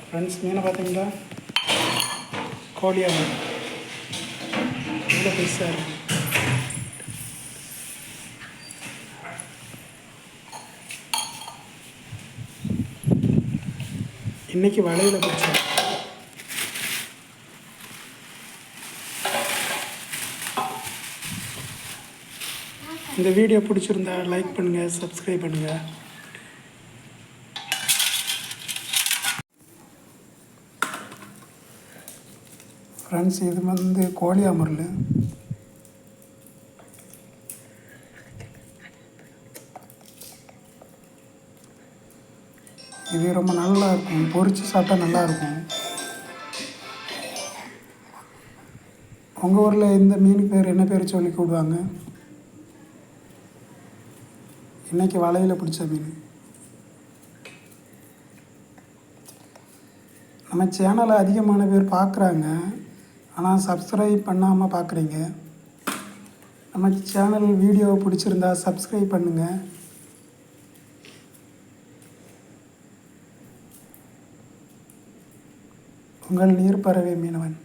Friends, மீனை பார்த்தீங்களா? கோழியா எவ்வளோ பெருசாக இருக்குது. இன்றைக்கி வலையில் பிடிச்சோம். இந்த வீடியோ பிடிச்சிருந்தா லைக் பண்ணுங்கள், சப்ஸ்கிரைப் பண்ணுங்கள். ஃப்ரெண்ட்ஸ், இது வந்து கோழியா முரல். இது ரொம்ப நல்லா இருக்கும், பொரிச்சு சாப்பிட்டா நல்லாயிருக்கும். உங்கள் ஊரில் இந்த மீன் பேர் என்ன பேர் சொல்லி கூடுவாங்க? இன்றைக்கி வலையில் பிடிச்ச மீன். நம்ம சேனலை அதிகமான பேர் பார்க்குறாங்க, ஆனால் சப்ஸ்கிரைப் பண்ணாமல் பார்க்குறீங்க. நம்ம சேனல் வீடியோ பிடிச்சிருந்தா சப்ஸ்கிரைப் பண்ணுங்கள். உங்கள் நீர்ப்பறவை மீனவன்.